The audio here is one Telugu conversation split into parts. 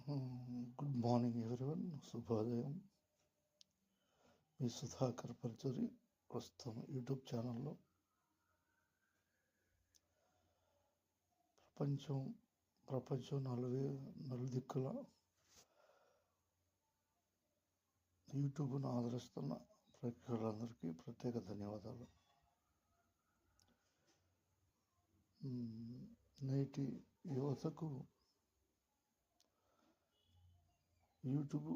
Good morning everyone. శుభోదయం. మీ సుధాకర్ పర్చూరి ప్రస్తుతం యూట్యూబ్ ఛానల్లో ప్రపంచం నలుదిక్కుల యూట్యూబ్ను ఆదరిస్తున్న ప్రేక్షకులందరికీ ప్రత్యేక ధన్యవాదాలు. నేటి యువతకు యూట్యూబ్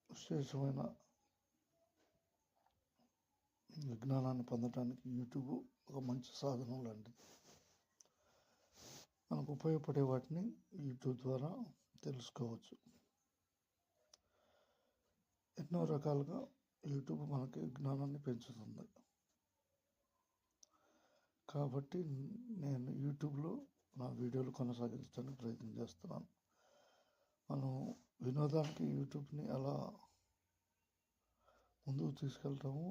విశేషమైన విజ్ఞానాన్ని పొందడానికి యూట్యూబ్ ఒక మంచి సాధనం లాంటిది. మనకు ఉపయోగపడే వాటిని యూట్యూబ్ ద్వారా తెలుసుకోవచ్చు. ఎన్నో రకాలుగా యూట్యూబ్ మనకి జ్ఞానాన్ని పెంచుతుంది. కాబట్టి నేను యూట్యూబ్లో నా వీడియోలు కొనసాగించడానికి ప్రయత్నం చేస్తున్నాను. మనం వినోదానికి యూట్యూబ్ని ఎలా ముందుకు తీసుకెళ్తాము,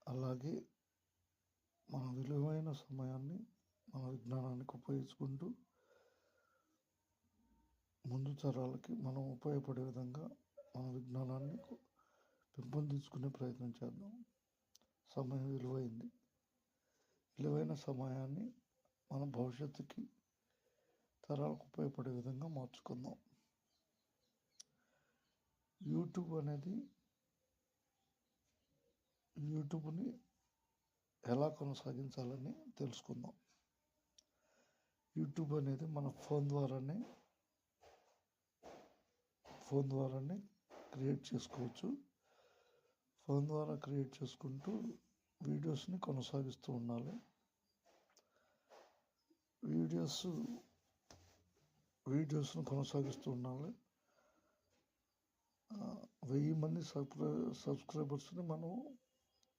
అలాగే మన విలువైన సమయాన్ని మన విజ్ఞానానికి ఉపయోగించుకుంటూ ముందు తరాలకి మనం ఉపయోగపడే విధంగా మన విజ్ఞానాన్ని పెంపొందించుకునే ప్రయత్నం చేద్దాం. సమయం విలువైన సమయాన్ని మన భవిష్యత్తుకి తరాలకు ఉపయోగపడే విధంగా మార్చుకుందాం. యూట్యూబ్ని ఎలా కొనసాగించాలని తెలుసుకుందాం. యూట్యూబ్ అనేది మన ఫోన్ ద్వారానే క్రియేట్ చేసుకోవచ్చు. ఫోన్ ద్వారా క్రియేట్ చేసుకుంటూ వీడియోస్ని కొనసాగిస్తూ ఉండాలి. వీడియోస్ను కొనసాగిస్తూ ఉండాలి. 1000 మంది సబ్స్క్రైబర్స్ని మనం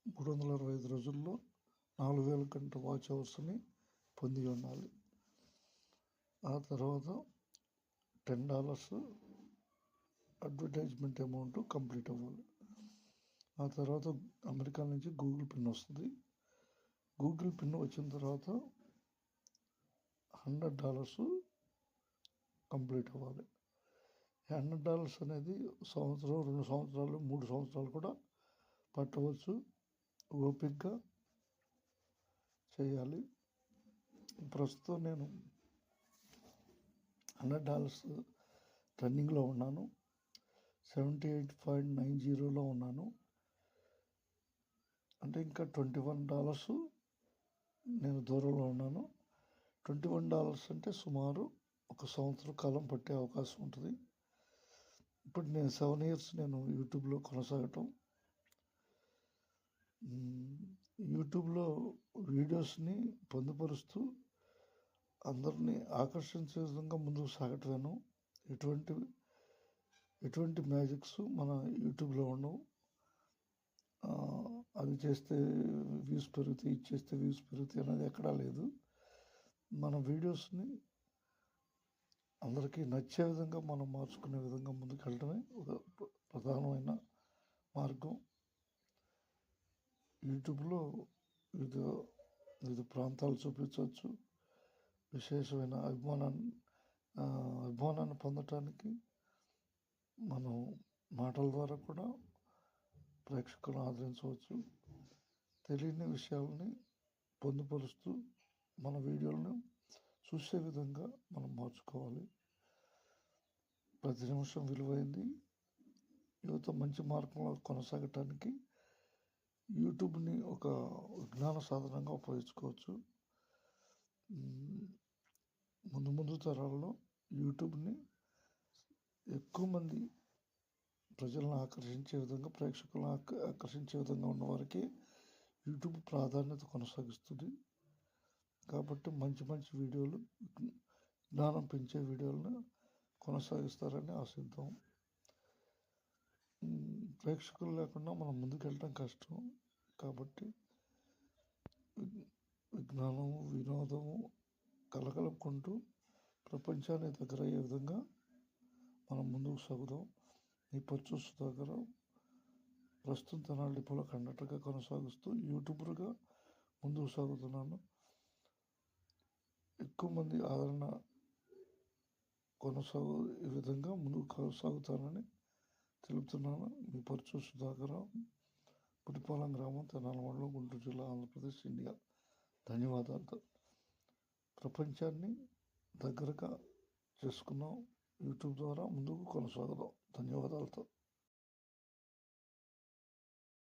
365 రోజుల్లో 4000 గంటల వాచ్ అవర్స్ని పొంది ఉండాలి. ఆ తర్వాత $10 అడ్వర్టైజ్మెంట్ అమౌంట్ కంప్లీట్ అవ్వాలి. ఆ తర్వాత అమెరికా నుంచి గూగుల్ పిన్ వస్తుంది. గూగుల్ పిన్ వచ్చిన తర్వాత $100 కంప్లీట్ అవ్వాలి. $100 అనేది సంవత్సరం, 2 సంవత్సరాలు, 3 సంవత్సరాలు కూడా పట్టవచ్చు. ఓపికగా చేయాలి. ప్రస్తుతం నేను $100 రన్నింగ్లో ఉన్నాను. 78.90లో ఉన్నాను. అంటే ఇంకా $21 నేను దూరంలో ఉన్నాను. $21 అంటే సుమారు 1 సంవత్సరం కాలం పట్టే అవకాశం ఉంటుంది. ఇప్పుడు నేను 7 years నేను యూట్యూబ్లో కొనసాగటం. యూట్యూబ్లో వీడియోస్ని పొందుపరుస్తూ అందరినీ ఆకర్షించే విధంగా ముందుకు సాగటమేను. ఎటువంటి మ్యాజిక్స్ మన యూట్యూబ్లో ఉండవు. అది చేస్తే వ్యూస్ పెరుగుతాయి, ఇది చేస్తే వ్యూస్ పెరుగుతాయి అనేది ఎక్కడా లేదు. మన వీడియోస్ని అందరికీ నచ్చే విధంగా మనం మార్చుకునే విధంగా ముందుకు వెళ్ళడమే ఒక ప్రధానమైన మార్గం. యూట్యూబ్లో వివిధ ప్రాంతాలు చూపించవచ్చు. విశేషమైన అభిమానాన్ని పొందటానికి మనం మాటల ద్వారా కూడా ప్రేక్షకులను ఆదరించవచ్చు. తెలియని విషయాలని పొందుపరుస్తూ మన వీడియోలను చూసే విధంగా మనం మార్చుకోవాలి. ప్రతి నిమిషం విలువైంది. యువత మంచి మార్గంలో కొనసాగటానికి యూట్యూబ్ని ఒక విజ్ఞాన సాధనంగా ఉపయోగించుకోవచ్చు. ముందు తరాల్లో యూట్యూబ్ని ఎక్కువ మంది ప్రజలను ఆకర్షించే విధంగా, ప్రేక్షకులను ఆకర్షించే విధంగా ఉన్నవారికి యూట్యూబ్ ప్రాధాన్యత కొనసాగిస్తుంది. కాబట్టి మంచి వీడియోలు, జ్ఞానం పెంచే వీడియోలను కొనసాగిస్తారని ఆశిద్దాం. ప్రేక్షకులు లేకుండా మనం ముందుకు వెళ్ళటం కష్టం. కాబట్టి విజ్ఞానము, వినోదము కలగలుపుకుంటూ ప్రపంచాన్ని దగ్గర అయ్యే విధంగా మనం ముందుకు సాగుదాం. ఈ పర్చూరి సుధాకర్ ప్రస్తుతం తెనాలి డిపోలో కండక్టర్గా కొనసాగిస్తూ యూట్యూబర్గా ముందుకు సాగుతున్నాను. ఎక్కువ మంది ఆదరణ ఈ విధంగా ముందుకు కొనసాగుతానని తెలుపుతున్నాను. మీ పరుచూరు సుధాకర్, పుట్టిపాలెం గ్రామం, తెనాలి మండలం, గుంటూరు జిల్లా, ఆంధ్రప్రదేశ్, ఇండియా. ధన్యవాదాలతో ప్రపంచాన్ని దగ్గరగా చేసుకున్నాం. యూట్యూబ్ ద్వారా ముందుకు కొనసాగుదాం. ధన్యవాదాలతో.